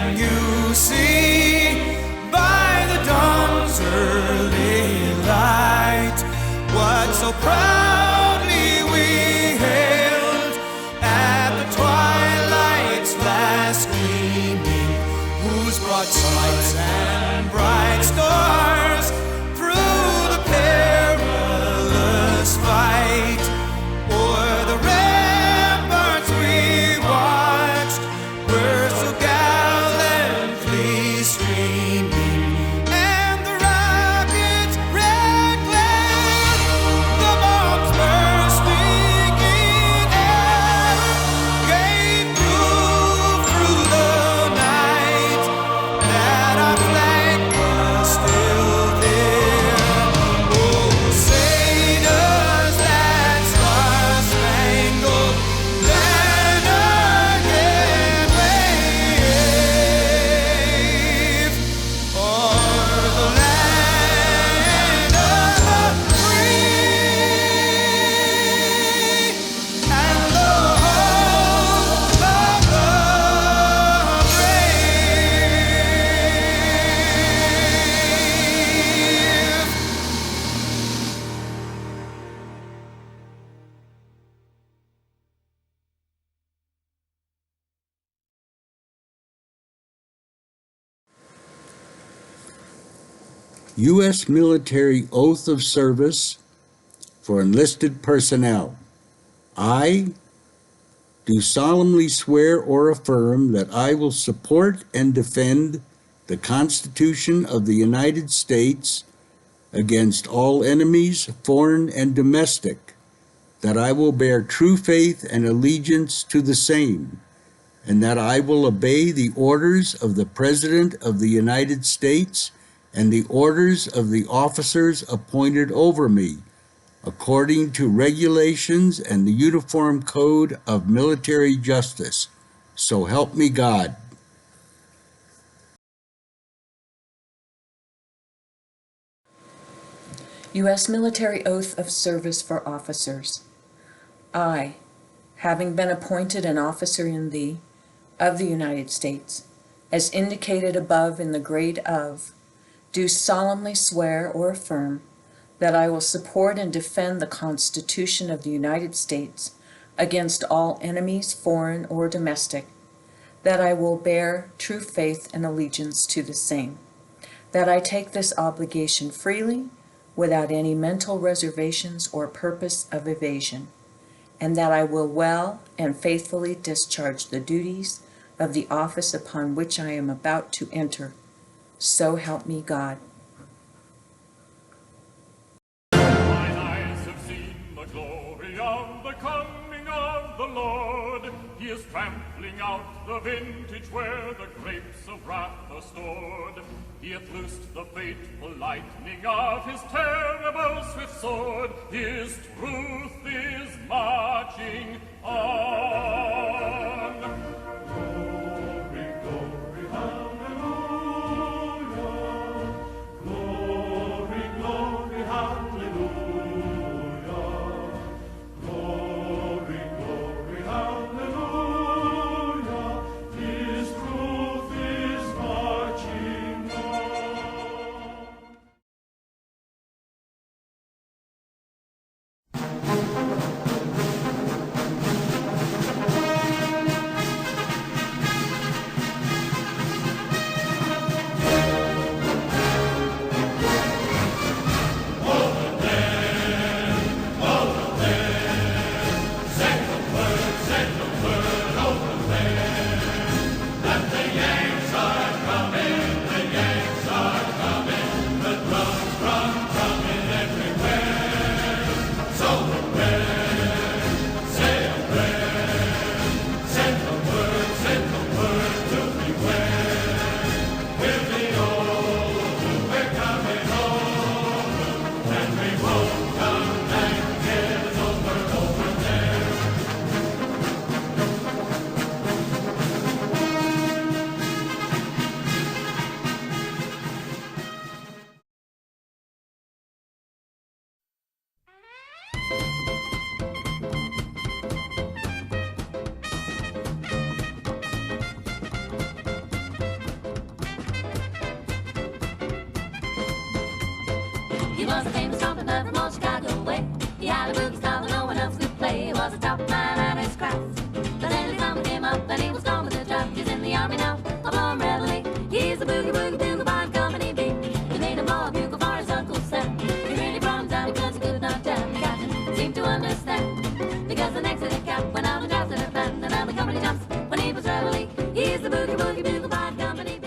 Can you see by the dawn's early light what so proudly we hailed at the twilight's last gleaming, whose broad lights and bright stars through the perilous fight o'er the ramparts we watched were so gallantly streaming, and the rocket's red glare, the bombs bursting in air, gave proof through the night that our flag was still there. Oh, say does that star-spangled banner yet wave o'er the land of the free and the home of the brave. U.S. Military Oath of Service for Enlisted Personnel. I do solemnly swear or affirm that I will support and defend the Constitution of the United States against all enemies, foreign and domestic, that I will bear true faith and allegiance to the same, and that I will obey the orders of the President of the United States and the orders of the officers appointed over me, according to regulations and the Uniform Code of Military Justice. So help me God. U.S. Military Oath of Service for Officers. I, having been appointed an officer in the United States, as indicated above in the grade of, do solemnly swear or affirm that I will support and defend the Constitution of the United States against all enemies, foreign or domestic, that I will bear true faith and allegiance to the same, that I take this obligation freely, without any mental reservations or purpose of evasion, and that I will well and faithfully discharge the duties of the office upon which I am about to enter. So help me God. Mine eyes have seen the glory of the coming of the Lord. He is trampling out the vintage where the grapes of wrath are stored. He hath loosed the fateful lightning of his terrible swift sword. His truth is marching on. Glory, glory, hallelujah. Glory, glory, hallelujah. Glory, glory, hallelujah. His truth is marching on. was a famous trumpet man from old Chicago way. He had a boogie style that no one else could play. He was a top man at his craft. But then his number came up and he was gone with the draft. He's in the army now, a blowing reveille. He's a boogie woogie bugle by company B. He made him blow a bugle for his Uncle Sam. He really brought him down because he could not jam. The captain seemed to understand, because the next day the cap went out and drafted a band. And now the company jumps when he was reveille. He's the boogie woogie bugle by company B.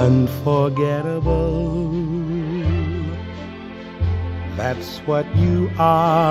Unforgettable, that's what you are.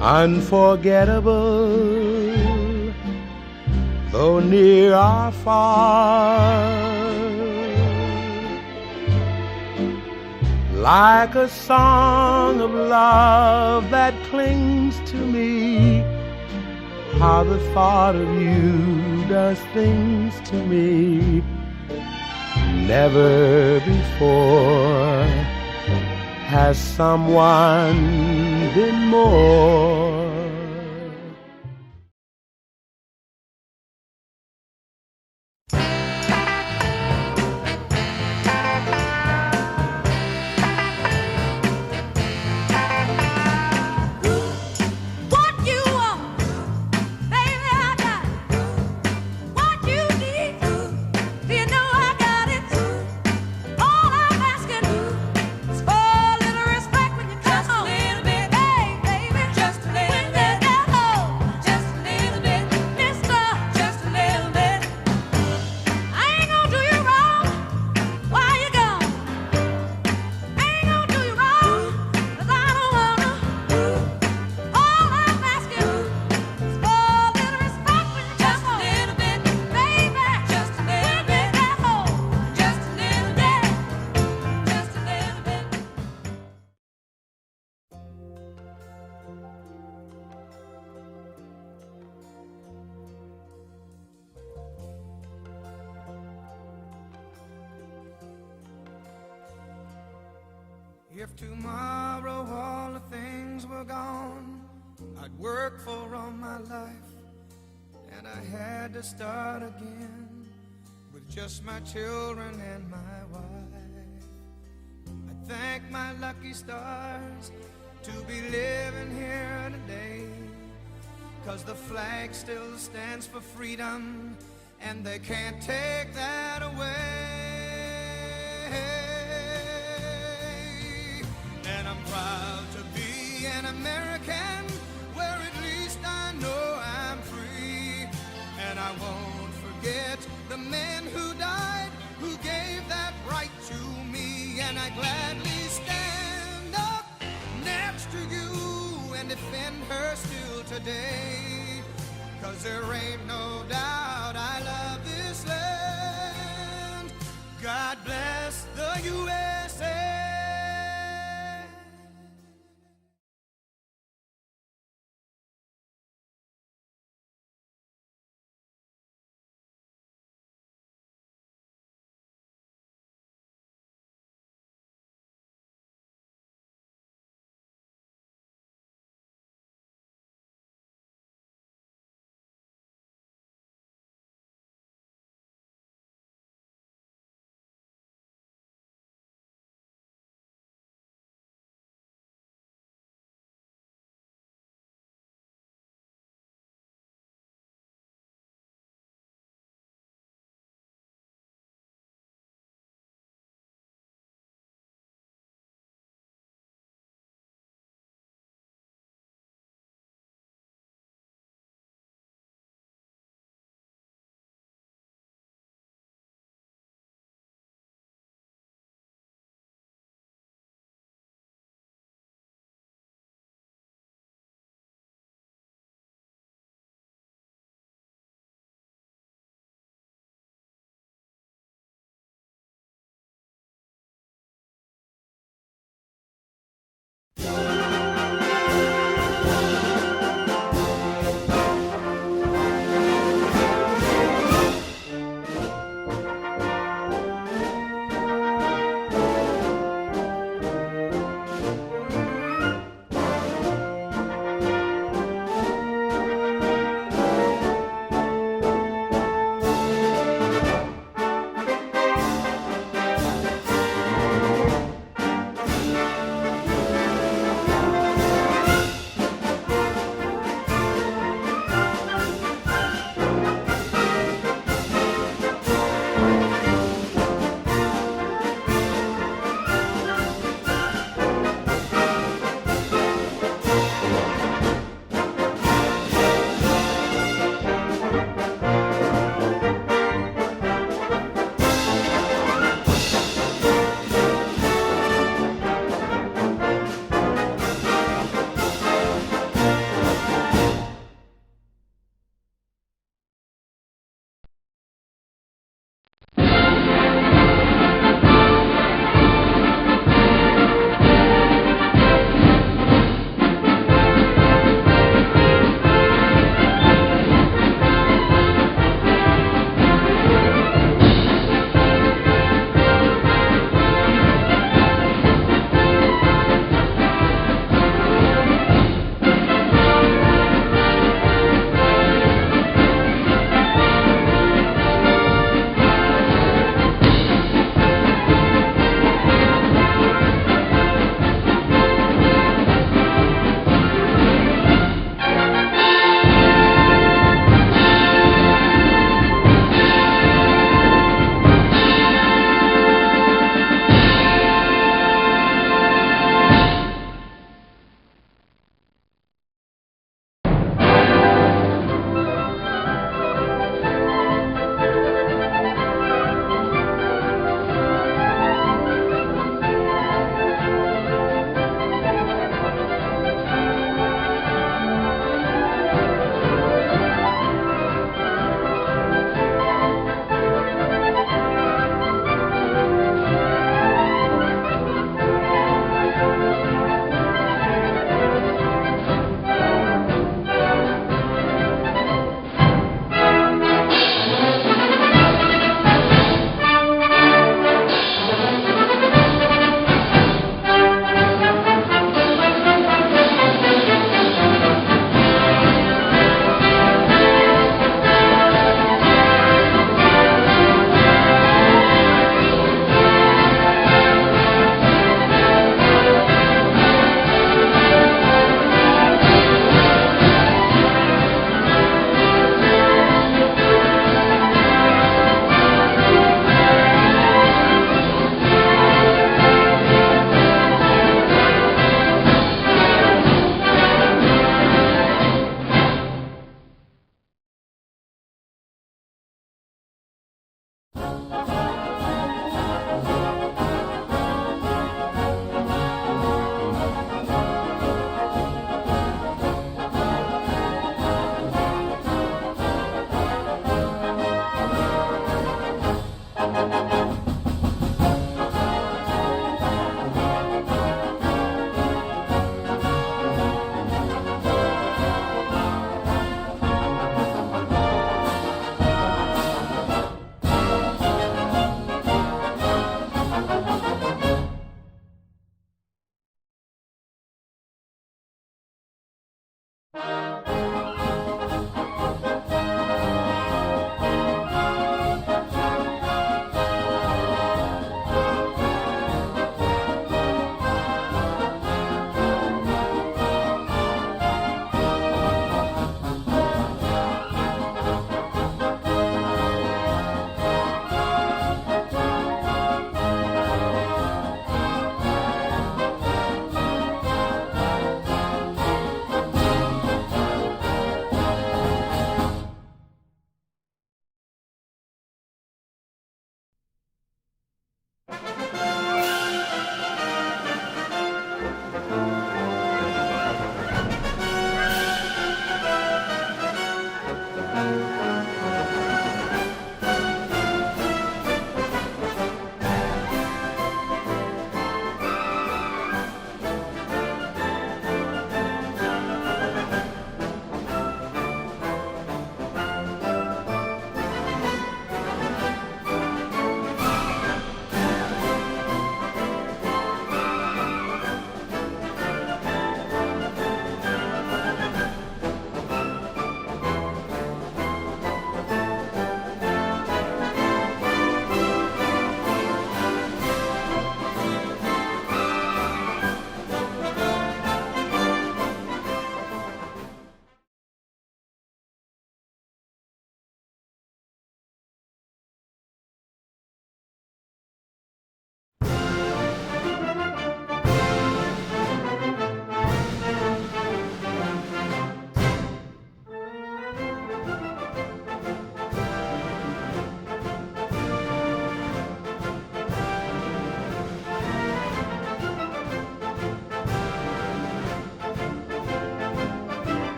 Unforgettable, though near or far. Like a song of love that clings to me, how the thought of you does things to me. Never before has someone been more. What you want, baby, I got it. What you need, you know I got it. All I'm asking is for a little respect when you come home. Just a little bit, hey, baby, just a little when bit. You get home, just a little bit, mister, just a little bit. I ain't gonna do you wrong while you're gone. I ain't gonna do you wrong, 'cause I don't wanna. All I'm asking is for a little respect when you come home. Just a little bit, baby, just a little bit. When you get home, just a little bit, just a little bit. If tomorrow all the things were gone I'd worked for all my life, and I had to start again with just my children and my wife. I thank my lucky stars to be living here today, 'cause the flag still stands for freedom, and they can't take that away. And I'm proud to be an American, where at least I know I'm free. And I won't forget the men who died, who gave that right to me. And I gladly stand up next to you and defend her still today, 'cause there ain't no doubt I love this land. God bless the USA.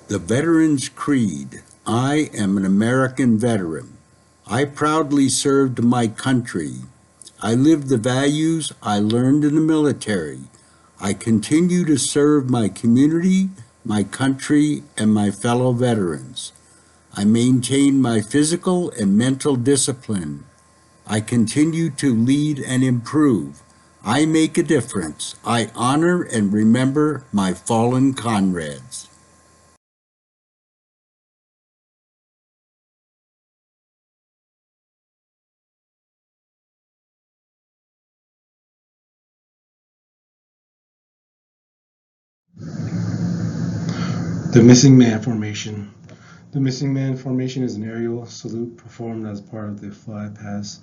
The Veteran's Creed. I am an American veteran. I proudly served my country. I live the values I learned in the military. I continue to serve my community, my country, and my fellow veterans. I maintain my physical and mental discipline. I continue to lead and improve. I make a difference. I honor and remember my fallen comrades. The Missing Man Formation. The Missing Man Formation is an aerial salute performed as part of the flypast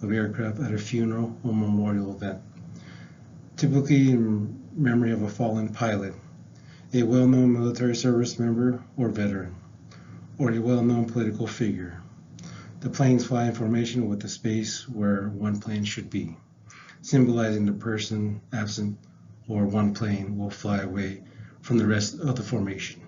of aircraft at a funeral or memorial event, typically in memory of a fallen pilot, a well-known military service member or veteran, or a well-known political figure. The planes fly in formation with the space where one plane should be, symbolizing the person absent or one plane will fly away from the rest of the formation.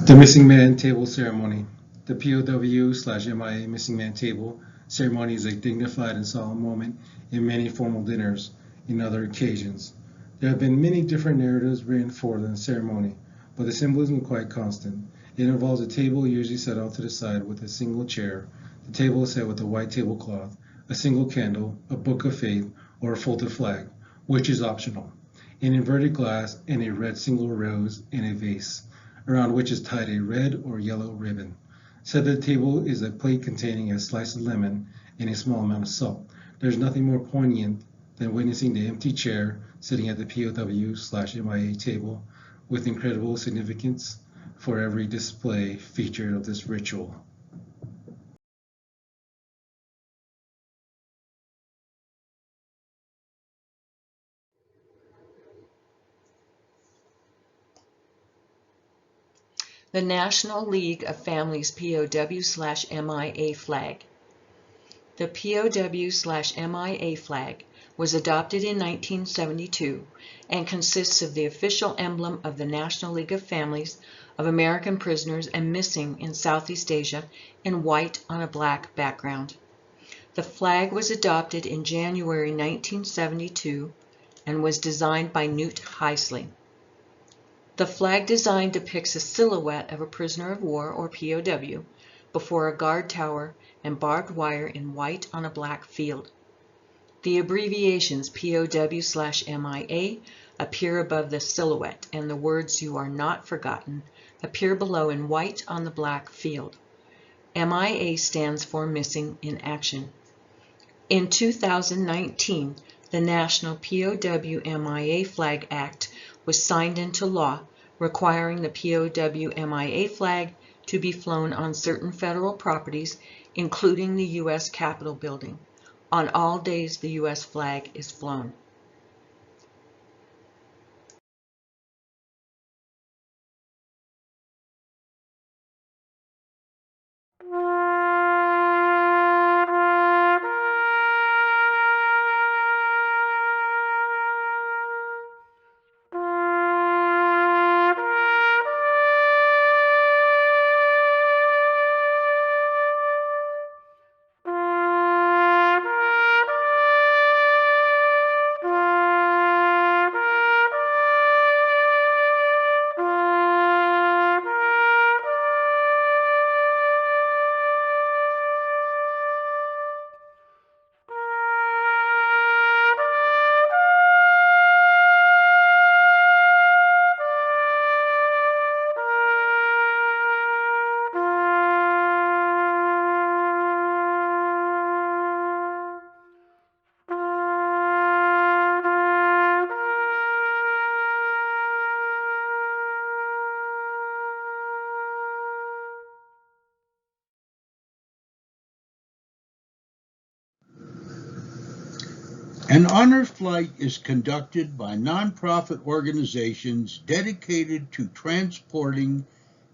The Missing Man Table Ceremony. The POW/MIA Missing Man Table ceremony is a dignified and solemn moment in many formal dinners and other occasions. There have been many different narratives written for the ceremony, but the symbolism is quite constant. It involves a table usually set off to the side with a single chair. The table is set with a white tablecloth, a single candle, a book of faith, or a folded flag, which is optional, an inverted glass, and a red single rose in a vase, around which is tied a red or yellow ribbon. Set at the table is a plate containing a slice of lemon and a small amount of salt. There's nothing more poignant than witnessing the empty chair sitting at the POW/MIA table with incredible significance for every display featured of this ritual. The National League of Families POW/MIA flag. The POW/MIA flag was adopted in 1972 and consists of the official emblem of the National League of Families of American Prisoners and Missing in Southeast Asia in white on a black background. The flag was adopted in January 1972 and was designed by Newt Heisley. The flag design depicts a silhouette of a prisoner of war, or POW, before a guard tower and barbed wire in white on a black field. The abbreviations POW/MIA appear above the silhouette, and the words "You are not forgotten" appear below in white on the black field. MIA stands for Missing in Action. In 2019, the National POW/MIA Flag Act was signed into law, requiring the POW/MIA flag to be flown on certain federal properties, including the U.S. Capitol building, on all days the U.S. flag is flown. An honor flight is conducted by nonprofit organizations dedicated to transporting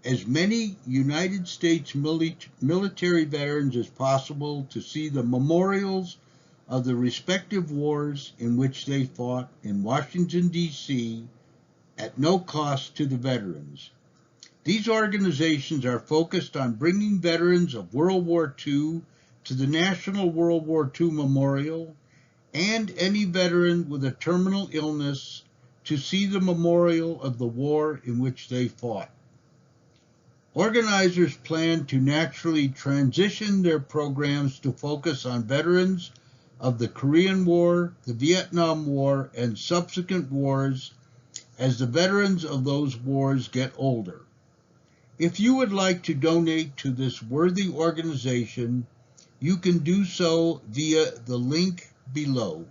as many United States military veterans as possible to see the memorials of the respective wars in which they fought in Washington, D.C., at no cost to the veterans. These organizations are focused on bringing veterans of World War II to the National World War II Memorial and any veteran with a terminal illness to see the memorial of the war in which they fought. Organizers plan to naturally transition their programs to focus on veterans of the Korean War, the Vietnam War, and subsequent wars as the veterans of those wars get older. If you would like to donate to this worthy organization, you can do so via the link below.